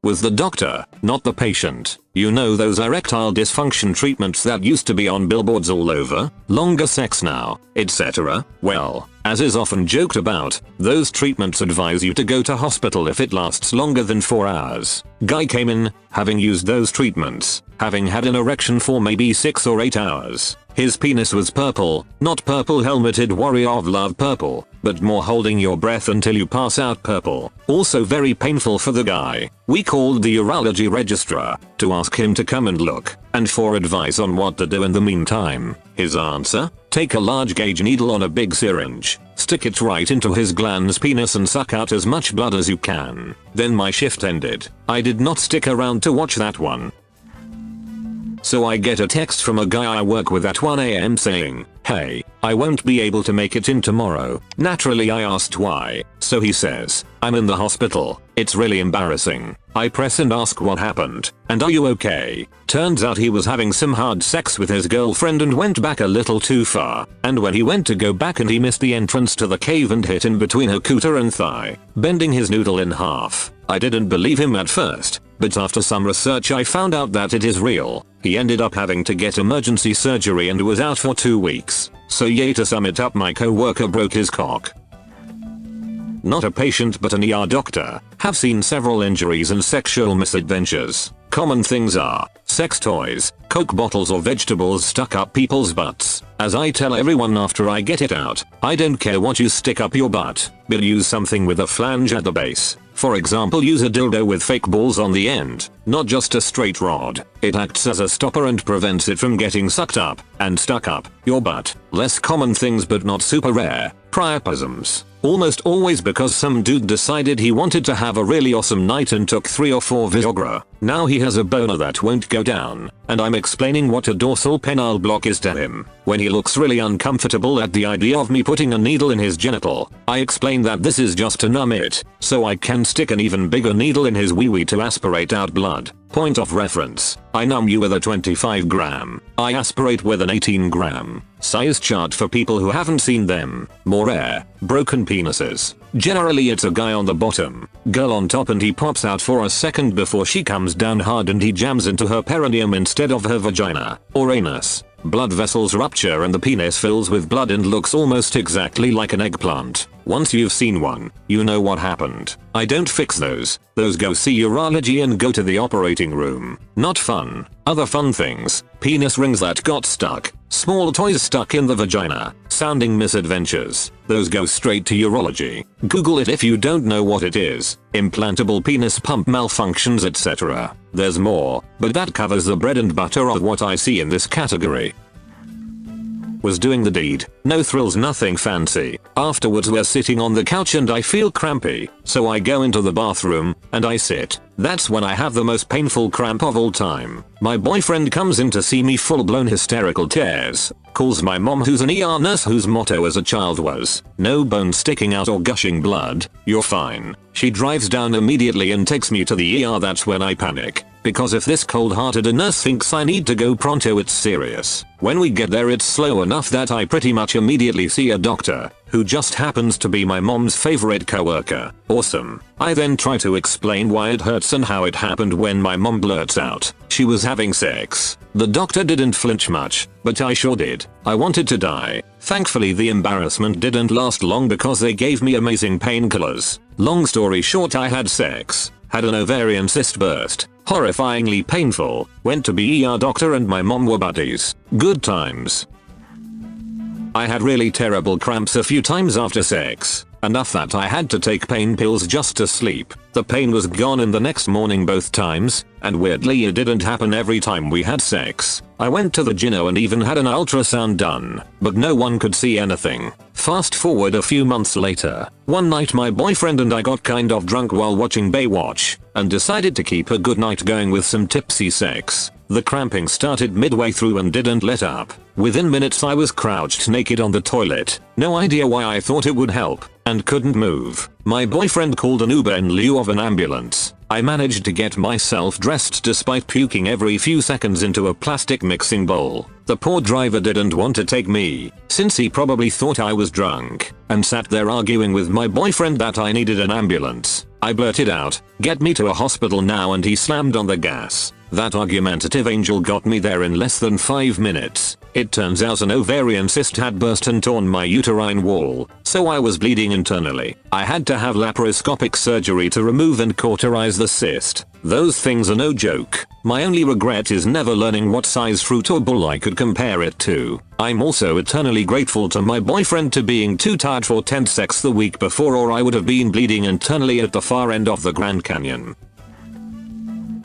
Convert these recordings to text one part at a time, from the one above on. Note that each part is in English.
Was the doctor, not the patient. You know those erectile dysfunction treatments that used to be on billboards all over? Longer sex now, etc. Well, as is often joked about, those treatments advise you to go to hospital if it lasts longer than 4 hours. Guy came in, having used those treatments, having had an erection for maybe 6 or 8 hours. His penis was purple, not purple helmeted warrior of love purple, but more holding your breath until you pass out purple. Also very painful for the guy. We called the urology registrar to ask him to come and look, and for advice on what to do in the meantime. His answer? Take a large gauge needle on a big syringe, stick it right into his glans penis and suck out as much blood as you can. Then my shift ended. I did not stick around to watch that one. So I get a text from a guy I work with at 1 AM saying, "Hey, I won't be able to make it in tomorrow." Naturally I asked why, so he says, "I'm in the hospital. It's really embarrassing." I press and ask what happened, and are you okay? Turns out he was having some hard sex with his girlfriend and went back a little too far, and when he went to go back and he missed the entrance to the cave and hit in between her cooter and thigh, bending his noodle in half. I didn't believe him at first, but after some research I found out that it is real. He ended up having to get emergency surgery and was out for 2 weeks. So yay, to sum it up, my coworker broke his cock. Not a patient but an ER doctor. Have seen several injuries and sexual misadventures. Common things are sex toys, Coke bottles or vegetables stuck up people's butts. As I tell everyone after I get it out, I don't care what you stick up your butt, but use something with a flange at the base. For example, use a dildo with fake balls on the end, not just a straight rod. It acts as a stopper and prevents it from getting sucked up and stuck up your butt. Less common things but not super rare. Priapisms. Almost always because some dude decided he wanted to have a really awesome night and took 3 or 4 Viagra. Now he has a boner that won't go down, and I'm explaining what a dorsal penile block is to him. When he looks really uncomfortable at the idea of me putting a needle in his genital, I explain that this is just to numb it, so I can stick an even bigger needle in his wee-wee to aspirate out blood. Point of reference, I numb you with a 25 gram. I aspirate with an 18 gram. Size chart for people who haven't seen them. More rare, broken penises. Generally it's a guy on the bottom, girl on top, and he pops out for a second before she comes down hard and he jams into her perineum instead of her vagina or anus. Blood vessels rupture and the penis fills with blood and looks almost exactly like an eggplant. Once you've seen one, you know what happened. I don't fix those. Those go see urology and go to the operating room. Not fun. Other fun things. Penis rings that got stuck. Small toys stuck in the vagina. Sounding misadventures. Those go straight to urology. Google it if you don't know what it is. Implantable penis pump malfunctions, etc. There's more, but that covers the bread and butter of what I see in this category. Was doing the deed. No thrills, nothing fancy. Afterwards we're sitting on the couch and I feel crampy, so I go into the bathroom and I sit. That's when I have the most painful cramp of all time. My boyfriend comes in to see me, full blown hysterical tears. Calls my mom, who's an ER nurse whose motto as a child was, "No bone sticking out or gushing blood, you're fine." She drives down immediately and takes me to the ER. That's when I panic, because if this cold-hearted nurse thinks I need to go pronto, it's serious. When we get there it's slow enough that I pretty much immediately see a doctor, who just happens to be my mom's favorite coworker. Awesome. I then try to explain why it hurts and how it happened when my mom blurts out she was having sex. The doctor didn't flinch much, but I sure did. I wanted to die. Thankfully the embarrassment didn't last long because they gave me amazing painkillers. Long story short, I had sex, had an ovarian cyst burst, horrifyingly painful, went to be ER doctor and my mom were buddies. Good times. I had really terrible cramps a few times after sex. Enough that I had to take pain pills just to sleep. The pain was gone in the next morning both times, and weirdly it didn't happen every time we had sex. I went to the gyno and even had an ultrasound done, but no one could see anything. Fast forward a few months later, one night my boyfriend and I got kind of drunk while watching Baywatch, and decided to keep a good night going with some tipsy sex. The cramping started midway through and didn't let up. Within minutes I was crouched naked on the toilet. No idea why I thought it would help, and couldn't move. My boyfriend called an Uber in lieu of an ambulance. I managed to get myself dressed despite puking every few seconds into a plastic mixing bowl. The poor driver didn't want to take me, since he probably thought I was drunk, and sat there arguing with my boyfriend that I needed an ambulance. I blurted out, "Get me to a hospital now," and he slammed on the gas. That argumentative angel got me there in less than 5 minutes. It turns out an ovarian cyst had burst and torn my uterine wall, so I was bleeding internally. I had to have laparoscopic surgery to remove and cauterize the cyst. Those things are no joke. My only regret is never learning what size fruit or bull I could compare it to. I'm also eternally grateful to my boyfriend to being too tired for tent sex the week before, or I would have been bleeding internally at the far end of the Grand Canyon.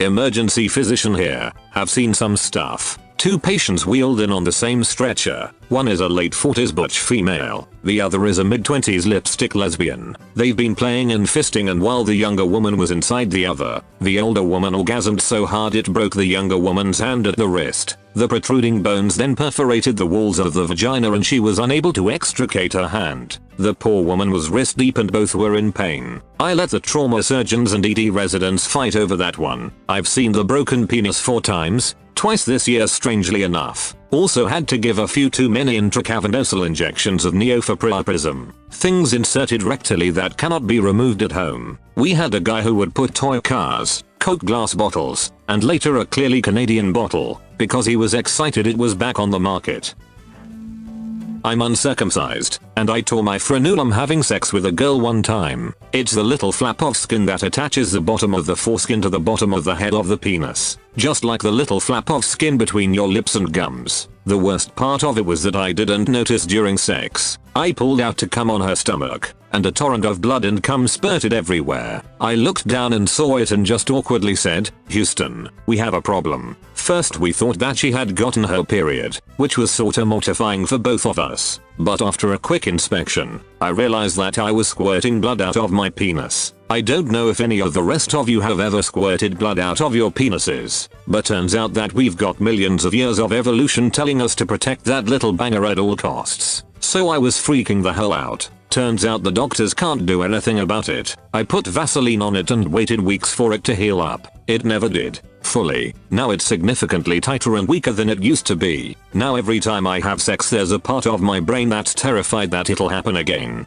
Emergency physician here. Have seen some stuff. 2 patients wheeled in on the same stretcher. One is a late 40s butch female. The other is a mid-20s lipstick lesbian. They've been playing and fisting, and while the younger woman was inside the other, the older woman orgasmed so hard it broke the younger woman's hand at the wrist. The protruding bones then perforated the walls of the vagina and she was unable to extricate her hand. The poor woman was wrist deep and both were in pain. I let the trauma surgeons and ED residents fight over that one. I've seen the broken penis 4 times. Twice this year, strangely enough. Also had to give a few too many intracavernosal injections of neofapriapism. Things inserted rectally that cannot be removed at home. We had a guy who would put toy cars, Coke glass bottles, and later a clearly Canadian bottle, because he was excited it was back on the market. I'm uncircumcised, and I tore my frenulum having sex with a girl one time. It's the little flap of skin that attaches the bottom of the foreskin to the bottom of the head of the penis. Just like the little flap of skin between your lips and gums. The worst part of it was that I didn't notice during sex. I pulled out to come on her stomach, and a torrent of blood and cum spurted everywhere. I looked down and saw it and just awkwardly said, "Houston, we have a problem." First we thought that she had gotten her period, which was sorta mortifying for both of us. But after a quick inspection, I realized that I was squirting blood out of my penis. I don't know if any of the rest of you have ever squirted blood out of your penises, but turns out that we've got millions of years of evolution telling us to protect that little banger at all costs. So I was freaking the hell out. Turns out the doctors can't do anything about it. I put Vaseline on it and waited weeks for it to heal up. It never did. Fully. Now it's significantly tighter and weaker than it used to be. Now every time I have sex there's a part of my brain that's terrified that it'll happen again.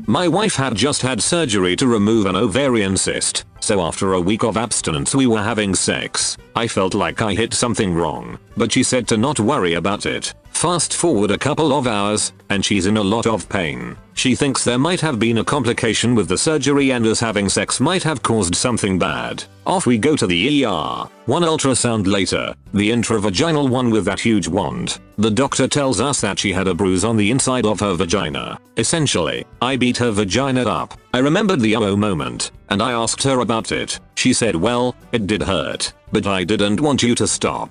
My wife had just had surgery to remove an ovarian cyst, so after a week of abstinence we were having sex. I felt like I hit something wrong, but she said to not worry about it. Fast forward a couple of hours, and she's in a lot of pain. She thinks there might have been a complication with the surgery and us having sex might have caused something bad. Off we go to the ER. One ultrasound later, the intravaginal one with that huge wand. The doctor tells us that she had a bruise on the inside of her vagina. Essentially, I beat her vagina up. I remembered the moment, and I asked her about it. She said, "Well, it did hurt, but I didn't want you to stop."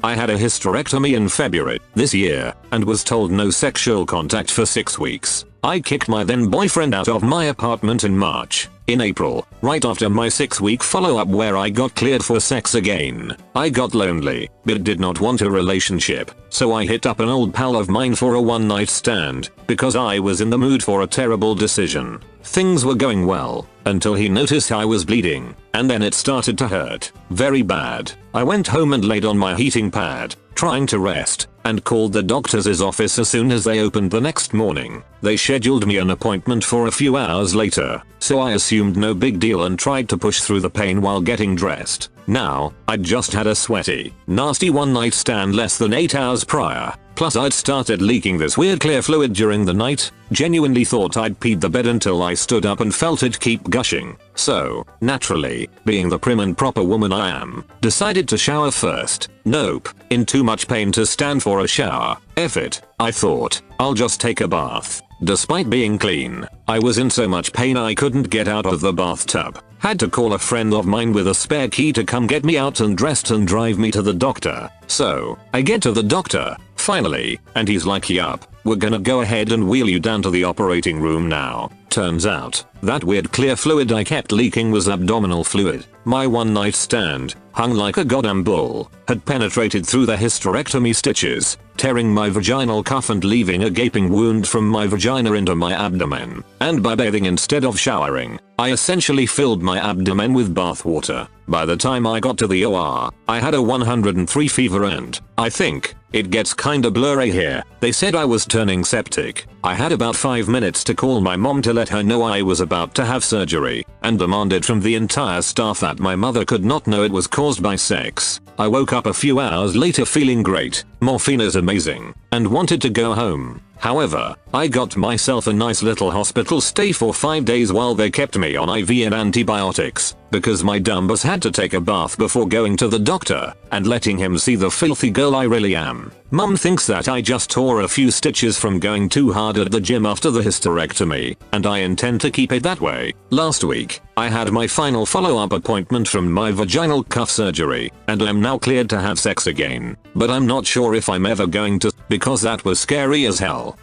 I had a hysterectomy in February this year and was told no sexual contact for 6 weeks. I kicked my then boyfriend out of my apartment in March. In April, right after my 6-week follow-up where I got cleared for sex again, I got lonely, but did not want a relationship, so I hit up an old pal of mine for a one-night stand, because I was in the mood for a terrible decision. Things were going well, until he noticed I was bleeding, and then it started to hurt. Very bad. I went home and laid on my heating pad, trying to rest, and called the doctor's office as soon as they opened the next morning. They scheduled me an appointment for a few hours later, so I assumed no big deal and tried to push through the pain while getting dressed. Now, I'd just had a sweaty, nasty one-night stand less than 8 hours prior, plus I'd started leaking this weird clear fluid during the night. Genuinely thought I'd peed the bed until I stood up and felt it keep gushing. So, naturally, being the prim and proper woman I am, decided to shower first. Nope, in too much pain to stand for a shower. F it, I thought, I'll just take a bath. Despite being clean, I was in so much pain I couldn't get out of the bathtub. Had to call a friend of mine with a spare key to come get me out and dressed and drive me to the doctor. So, I get to the doctor, finally, and he's like, "Yup, we're gonna go ahead and wheel you down to the operating room now." Turns out, that weird clear fluid I kept leaking was abdominal fluid. My one-night stand, hung like a goddamn bull, had penetrated through the hysterectomy stitches, tearing my vaginal cuff and leaving a gaping wound from my vagina into my abdomen. And by bathing instead of showering, I essentially filled my abdomen with bath water. By the time I got to the OR, I had a 103 fever and, I think, it gets kinda blurry here, they said I was turning septic. I had about 5 minutes to call my mom to let her know I was about to have surgery, and demanded from the entire staff that my mother could not know it was caused by sex. I woke up a few hours later feeling great, morphine is amazing, and wanted to go home. However, I got myself a nice little hospital stay for 5 days while they kept me on IV and antibiotics, because my dumbass had to take a bath before going to the doctor and letting him see the filthy girl I really am. Mum thinks that I just tore a few stitches from going too hard at the gym after the hysterectomy, and I intend to keep it that way. Last week, I had my final follow-up appointment from my vaginal cuff surgery, and I'm now cleared to have sex again. But I'm not sure if I'm ever going to, because that was scary as hell.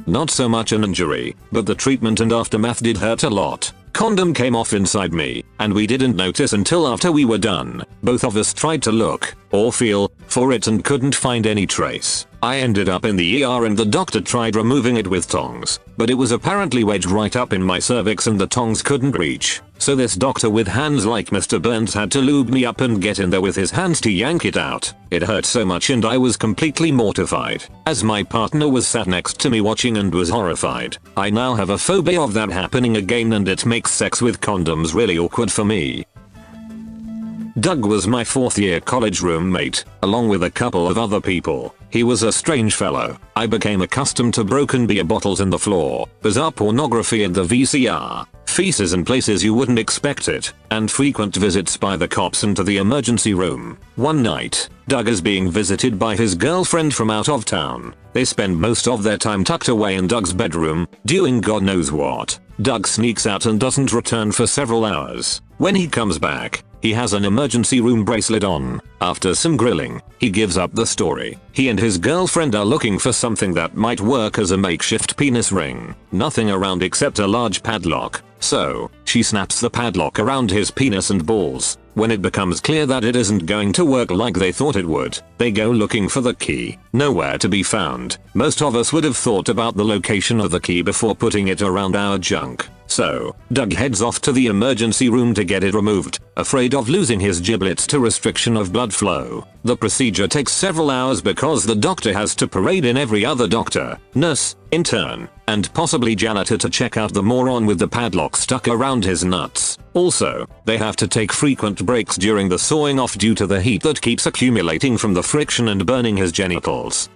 Not so much an injury, but the treatment and aftermath did hurt a lot. Condom came off inside me, and we didn't notice until after we were done. Both of us tried to look, or feel, for it and couldn't find any trace. I ended up in the ER and the doctor tried removing it with tongs, but it was apparently wedged right up in my cervix and the tongs couldn't reach. So this doctor with hands like Mr. Burns had to lube me up and get in there with his hands to yank it out. It hurt so much and I was completely mortified, as my partner was sat next to me watching and was horrified. I now have a phobia of that happening again and it makes sex with condoms really awkward for me. Doug was my 4th year college roommate, along with a couple of other people. He was a strange fellow. I became accustomed to broken beer bottles in the floor, bizarre pornography at the VCR, feces in places you wouldn't expect it, and frequent visits by the cops into the emergency room. One night, Doug is being visited by his girlfriend from out of town. They spend most of their time tucked away in Doug's bedroom, doing God knows what. Doug sneaks out and doesn't return for several hours. When he comes back, he has an emergency room bracelet on. After some grilling, he gives up the story. He and his girlfriend are looking for something that might work as a makeshift penis ring. Nothing around except a large padlock. So, she snaps the padlock around his penis and balls. When it becomes clear that it isn't going to work like they thought it would, they go looking for the key. Nowhere to be found. Most of us would have thought about the location of the key before putting it around our junk. So, Doug heads off to the emergency room to get it removed, afraid of losing his giblets to restriction of blood flow. The procedure takes several hours because the doctor has to parade in every other doctor, nurse, intern, and possibly janitor to check out the moron with the padlock stuck around his nuts. Also, they have to take frequent breaks during the sawing off due to the heat that keeps accumulating from the friction and burning his genitals.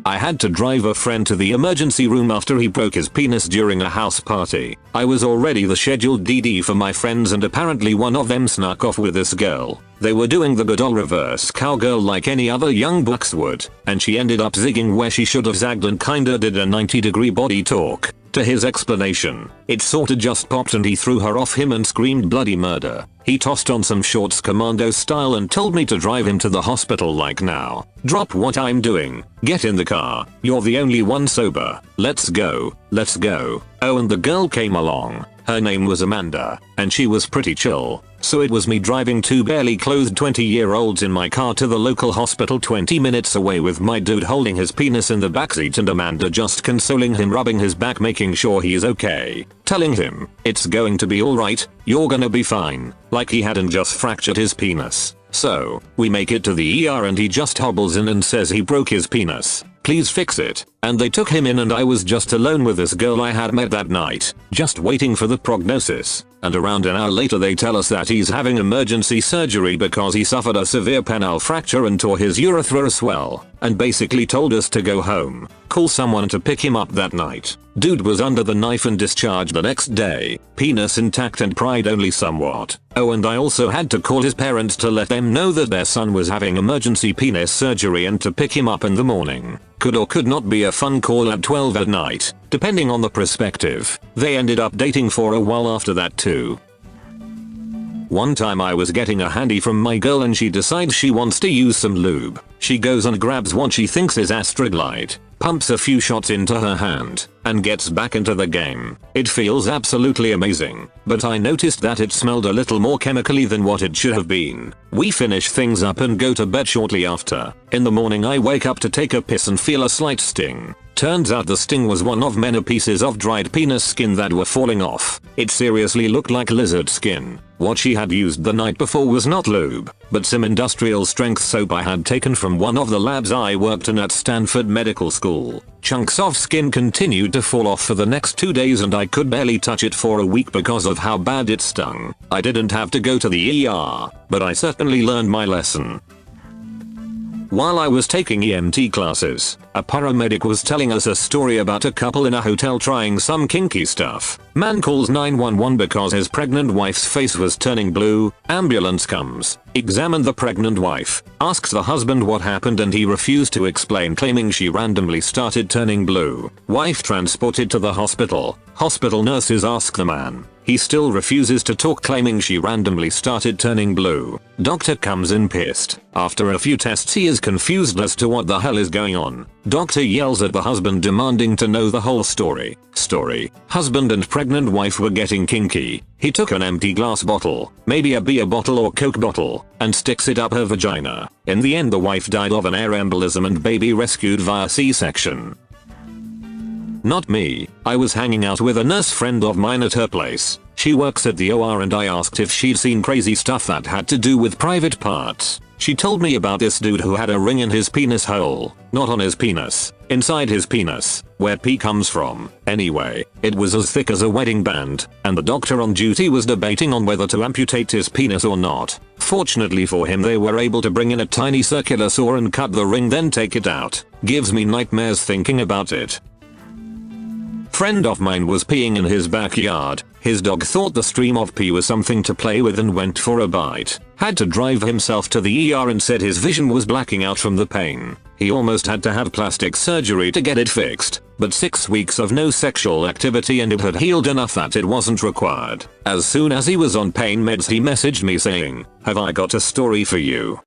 I had to drive a friend to the emergency room after he broke his penis during a house party. I was already the scheduled DD for my friends and apparently one of them snuck off with this girl. They were doing the good ol' reverse cowgirl like any other young bucks would, and she ended up zigging where she should have zagged and kinda did a 90-degree body talk. To his explanation, it sorta just popped and he threw her off him and screamed bloody murder. He tossed on some shorts commando style and told me to drive him to the hospital like now. Drop what I'm doing. Get in the car. You're the only one sober. Let's go. Let's go. Oh, and the girl came along. Her name was Amanda, and she was pretty chill. So it was me driving two barely clothed 20-year-olds in my car to the local hospital 20 minutes away with my dude holding his penis in the backseat and Amanda just consoling him, rubbing his back, making sure he's okay. Telling him, it's going to be alright, you're gonna be fine, like he hadn't just fractured his penis. So, we make it to the ER and he just hobbles in and says he broke his penis. Please fix it. And they took him in and I was just alone with this girl I had met that night, just waiting for the prognosis. And around an hour later they tell us that he's having emergency surgery because he suffered a severe penile fracture and tore his urethra as well, and basically told us to go home. Call someone to pick him up that night. Dude was under the knife and discharged the next day, penis intact and pried only somewhat. Oh, and I also had to call his parents to let them know that their son was having emergency penis surgery and to pick him up in the morning. Could or could not be a fun call at 12 at night, depending on the perspective. They ended up dating for a while after that too. One time I was getting a handy from my girl and she decides she wants to use some lube. She goes and grabs what she thinks is Askreddit. pumps a few shots into her hand, and gets back into the game. It feels absolutely amazing, but I noticed that it smelled a little more chemically than what it should have been. We finish things up and go to bed shortly after. In the morning I wake up to take a piss and feel a slight sting. Turns out the sting was one of many pieces of dried penis skin that were falling off. It seriously looked like lizard skin. What she had used the night before was not lube, but some industrial strength soap I had taken from one of the labs I worked in at Stanford Medical School. Chunks of skin continued to fall off for the next 2 days and I could barely touch it for a week because of how bad it stung. I didn't have to go to the ER, but I certainly learned my lesson. While I was taking EMT classes, a paramedic was telling us a story about a couple in a hotel trying some kinky stuff. Man calls 911 because his pregnant wife's face was turning blue. Ambulance comes, examined the pregnant wife, asks the husband what happened and he refused to explain, claiming she randomly started turning blue. Wife transported to the hospital. Hospital nurses ask the man. He still refuses to talk, claiming she randomly started turning blue. Doctor comes in pissed. After a few tests he is confused as to what the hell is going on. Doctor yells at the husband demanding to know the whole story. Husband and pregnant wife were getting kinky. He took an empty glass bottle, maybe a beer bottle or Coke bottle, and sticks it up her vagina. In the end the wife died of an air embolism and baby rescued via C-section. Not me. I was hanging out with a nurse friend of mine at her place. She works at the OR and I asked if she'd seen crazy stuff that had to do with private parts. She told me about this dude who had a ring in his penis hole. Not on his penis. Inside his penis. Where pee comes from. Anyway, it was as thick as a wedding band, and the doctor on duty was debating on whether to amputate his penis or not. Fortunately for him they were able to bring in a tiny circular saw and cut the ring then take it out. Gives me nightmares thinking about it. Friend of mine was peeing in his backyard. His dog thought the stream of pee was something to play with and went for a bite. Had to drive himself to the ER and said his vision was blacking out from the pain. He almost had to have plastic surgery to get it fixed, but 6 weeks of no sexual activity and it had healed enough that it wasn't required. As soon as he was on pain meds he messaged me saying, "Have I got a story for you?"